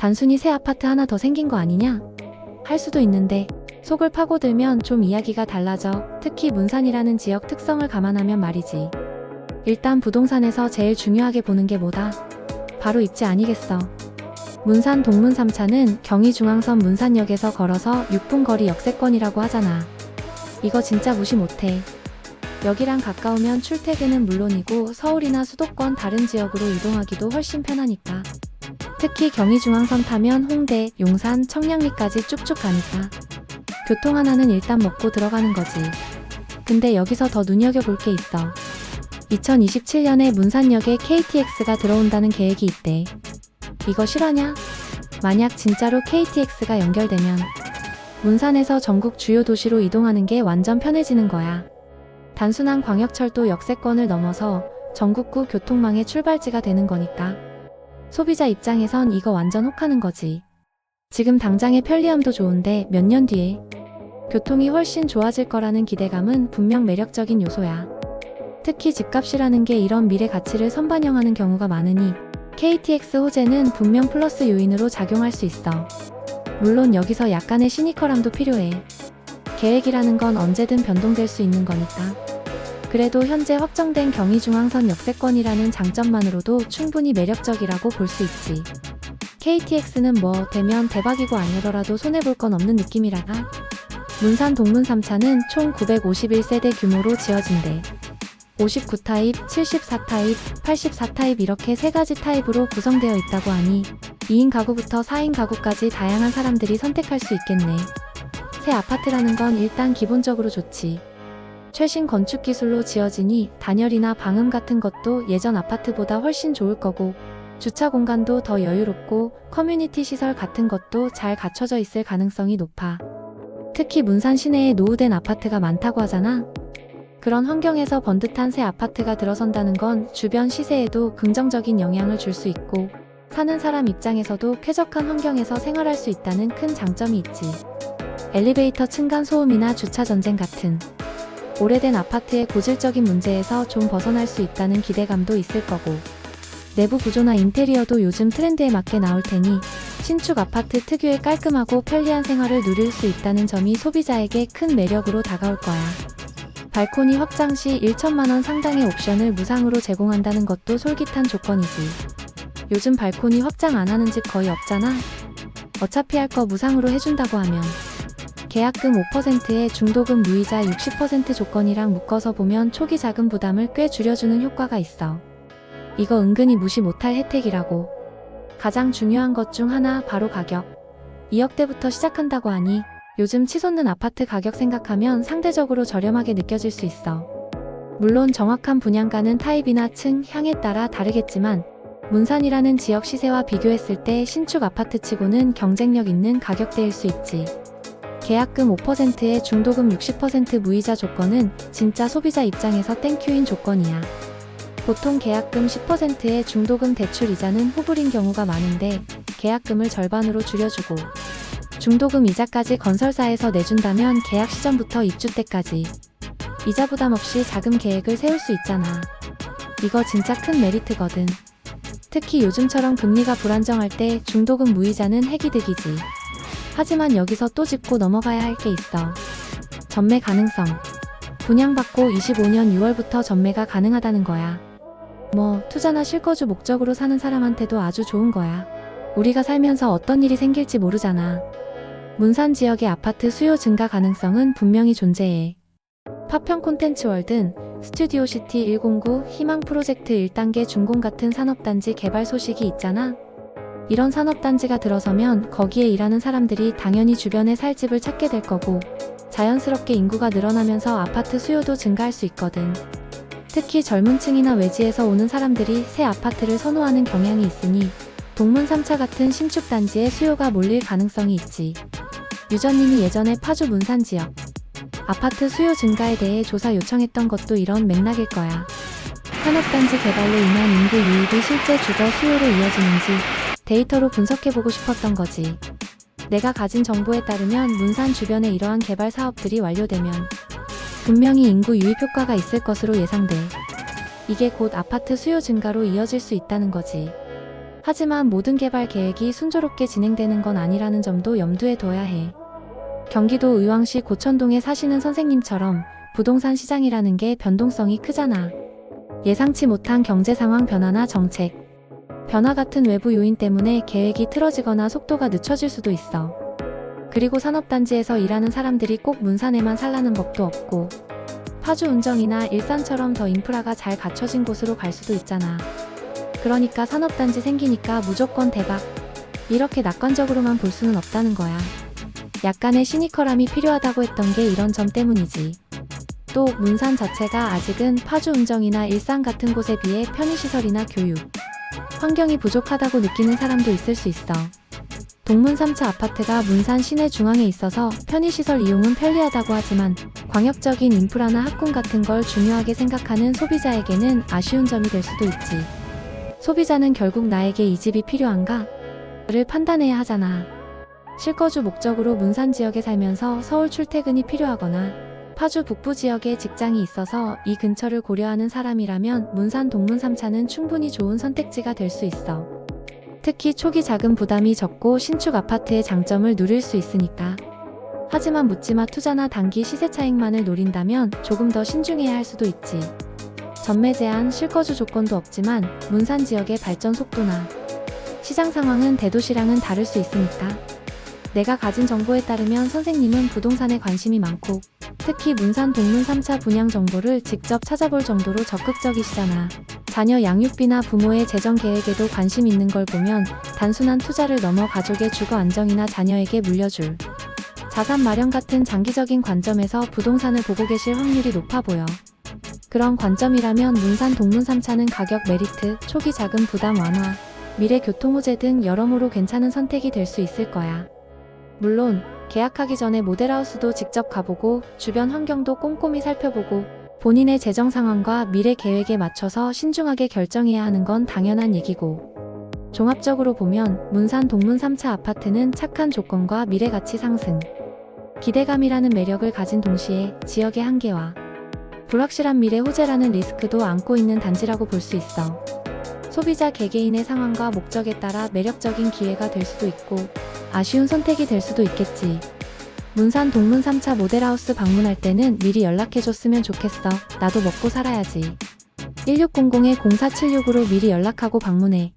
단순히 새 아파트 하나 더 생긴 거 아니냐? 할 수도 있는데 속을 파고들면 좀 이야기가 달라져. 특히 문산이라는 지역 특성을 감안하면 말이지. 일단 부동산에서 제일 중요하게 보는 게 뭐다? 바로 입지 아니겠어. 문산 동문 3차는 경의중앙선 문산역에서 걸어서 6분 거리 역세권이라고 하잖아. 이거 진짜 무시 못해. 여기랑 가까우면 출퇴근은 물론이고 서울이나 수도권 다른 지역으로 이동하기도 훨씬 편하니까. 특히 경의중앙선 타면 홍대, 용산, 청량리까지 쭉쭉 가니까. 교통 하나는 일단 먹고 들어가는 거지. 근데 여기서 더 눈여겨볼 게 있어. 2027년에 문산역에 KTX가 들어온다는 계획이 있대. 이거 실화냐? 만약 진짜로 KTX가 연결되면 문산에서 전국 주요 도시로 이동하는 게 완전 편해지는 거야. 단순한 광역철도 역세권을 넘어서 전국구 교통망의 출발지가 되는 거니까. 소비자 입장에선 이거 완전 혹하는 거지. 지금 당장의 편리함도 좋은데 몇 년 뒤에 교통이 훨씬 좋아질 거라는 기대감은 분명 매력적인 요소야. 특히 집값이라는 게 이런 미래 가치를 선반영하는 경우가 많으니 KTX 호재는 분명 플러스 요인으로 작용할 수 있어. 물론 여기서 약간의 시니컬함도 필요해. 계획이라는 건 언제든 변동될 수 있는 거니까. 그래도 현재 확정된 경의중앙선 역세권이라는 장점만으로도 충분히 매력적이라고 볼 수 있지. KTX는 뭐 되면 대박이고 아니더라도 손해볼 건 없는 느낌이라나? 문산 동문 3차는 총 951세대 규모로 지어진대. 59타입, 74타입, 84타입 이렇게 3가지 타입으로 구성되어 있다고 하니 2인 가구부터 4인 가구까지 다양한 사람들이 선택할 수 있겠네. 새 아파트라는 건 일단 기본적으로 좋지. 최신 건축 기술로 지어지니 단열이나 방음 같은 것도 예전 아파트보다 훨씬 좋을 거고 주차 공간도 더 여유롭고 커뮤니티 시설 같은 것도 잘 갖춰져 있을 가능성이 높아. 특히 문산 시내에 노후된 아파트가 많다고 하잖아. 그런 환경에서 번듯한 새 아파트가 들어선다는 건 주변 시세에도 긍정적인 영향을 줄 수 있고 사는 사람 입장에서도 쾌적한 환경에서 생활할 수 있다는 큰 장점이 있지. 엘리베이터 층간 소음이나 주차 전쟁 같은 오래된 아파트의 고질적인 문제에서 좀 벗어날 수 있다는 기대감도 있을 거고 내부 구조나 인테리어도 요즘 트렌드에 맞게 나올 테니 신축 아파트 특유의 깔끔하고 편리한 생활을 누릴 수 있다는 점이 소비자에게 큰 매력으로 다가올 거야. 발코니 확장 시 1천만원 상당의 옵션을 무상으로 제공한다는 것도 솔깃한 조건이지. 요즘 발코니 확장 안 하는 집 거의 없잖아? 어차피 할 거 무상으로 해준다고 하면 계약금 5%에 중도금 무이자 60% 조건이랑 묶어서 보면 초기 자금 부담을 꽤 줄여주는 효과가 있어. 이거 은근히 무시 못할 혜택이라고. 가장 중요한 것 중 하나 바로 가격. 2억대부터 시작한다고 하니 요즘 치솟는 아파트 가격 생각하면 상대적으로 저렴하게 느껴질 수 있어. 물론 정확한 분양가는 타입이나 층, 향에 따라 다르겠지만 문산이라는 지역 시세와 비교했을 때 신축 아파트치고는 경쟁력 있는 가격대일 수 있지. 계약금 5%에 중도금 60% 무이자 조건은 진짜 소비자 입장에서 땡큐인 조건이야. 보통 계약금 10%에 중도금 대출 이자는 호불인 경우가 많은데 계약금을 절반으로 줄여주고 중도금 이자까지 건설사에서 내준다면 계약 시점부터 입주 때까지 이자 부담 없이 자금 계획을 세울 수 있잖아. 이거 진짜 큰 메리트거든. 특히 요즘처럼 금리가 불안정할 때 중도금 무이자는 핵이득이지. 하지만 여기서 또 짚고 넘어가야 할 게 있어. 전매 가능성. 분양받고 25년 6월부터 전매가 가능하다는 거야. 뭐 투자나 실거주 목적으로 사는 사람한테도 아주 좋은 거야. 우리가 살면서 어떤 일이 생길지 모르잖아. 문산 지역의 아파트 수요 증가 가능성은 분명히 존재해. 파평 콘텐츠 월든, 스튜디오 시티 109, 희망 프로젝트 1단계 준공 같은 산업단지 개발 소식이 있잖아. 이런 산업단지가 들어서면 거기에 일하는 사람들이 당연히 주변에 살 집을 찾게 될 거고 자연스럽게 인구가 늘어나면서 아파트 수요도 증가할 수 있거든. 특히 젊은 층이나 외지에서 오는 사람들이 새 아파트를 선호하는 경향이 있으니 동문 3차 같은 신축 단지에 수요가 몰릴 가능성이 있지. 유저님이 예전에 파주 문산 지역 아파트 수요 증가에 대해 조사 요청했던 것도 이런 맥락일 거야. 산업단지 개발로 인한 인구 유입이 실제 주거 수요로 이어지는지 데이터로 분석해보고 싶었던 거지. 내가 가진 정보에 따르면 문산 주변에 이러한 개발 사업들이 완료되면 분명히 인구 유입 효과가 있을 것으로 예상돼. 이게 곧 아파트 수요 증가로 이어질 수 있다는 거지. 하지만 모든 개발 계획이 순조롭게 진행되는 건 아니라는 점도 염두에 둬야 해. 경기도 의왕시 고천동에 사시는 선생님처럼 부동산 시장이라는 게 변동성이 크잖아. 예상치 못한 경제 상황 변화나 정책 변화 같은 외부 요인 때문에 계획이 틀어지거나 속도가 늦춰질 수도 있어. 그리고 산업단지에서 일하는 사람들이 꼭 문산에만 살라는 법도 없고, 파주 운정이나 일산처럼 더 인프라가 잘 갖춰진 곳으로 갈 수도 있잖아. 그러니까 산업단지 생기니까 무조건 대박, 이렇게 낙관적으로만 볼 수는 없다는 거야. 약간의 시니컬함이 필요하다고 했던 게 이런 점 때문이지. 또 문산 자체가 아직은 파주 운정이나 일산 같은 곳에 비해 편의시설이나 교육, 환경이 부족하다고 느끼는 사람도 있을 수 있어. 동문 3차 아파트가 문산 시내 중앙에 있어서 편의시설 이용은 편리하다고 하지만 광역적인 인프라나 학군 같은 걸 중요하게 생각하는 소비자에게는 아쉬운 점이 될 수도 있지. 소비자는 결국 나에게 이 집이 필요한가? 를 판단해야 하잖아. 실거주 목적으로 문산 지역에 살면서 서울 출퇴근이 필요하거나 파주 북부 지역에 직장이 있어서 이 근처를 고려하는 사람이라면 문산 동문 3차는 충분히 좋은 선택지가 될 수 있어. 특히 초기 자금 부담이 적고 신축 아파트의 장점을 누릴 수 있으니까. 하지만 묻지마 투자나 단기 시세 차익만을 노린다면 조금 더 신중해야 할 수도 있지. 전매 제한, 실거주 조건도 없지만 문산 지역의 발전 속도나 시장 상황은 대도시랑은 다를 수 있으니까. 내가 가진 정보에 따르면 선생님은 부동산에 관심이 많고 특히 문산 동문 3차 분양 정보를 직접 찾아볼 정도로 적극적이시잖아. 자녀 양육비나 부모의 재정 계획에도 관심 있는 걸 보면 단순한 투자를 넘어 가족의 주거 안정이나 자녀에게 물려줄 자산 마련 같은 장기적인 관점에서 부동산을 보고 계실 확률이 높아 보여. 그런 관점이라면 문산 동문 3차는 가격 메리트, 초기 자금 부담 완화, 미래 교통 호재 등 여러모로 괜찮은 선택이 될 수 있을 거야. 물론 계약하기 전에 모델하우스도 직접 가보고 주변 환경도 꼼꼼히 살펴보고 본인의 재정 상황과 미래 계획에 맞춰서 신중하게 결정해야 하는 건 당연한 얘기고, 종합적으로 보면 문산 동문 3차 아파트는 착한 조건과 미래 가치 상승, 기대감이라는 매력을 가진 동시에 지역의 한계와 불확실한 미래 호재라는 리스크도 안고 있는 단지라고 볼 수 있어. 소비자 개개인의 상황과 목적에 따라 매력적인 기회가 될 수도 있고 아쉬운 선택이 될 수도 있겠지. 문산 동문 3차 모델하우스 방문할 때는 미리 연락해줬으면 좋겠어. 나도 먹고 살아야지. 1600-0476으로 미리 연락하고 방문해.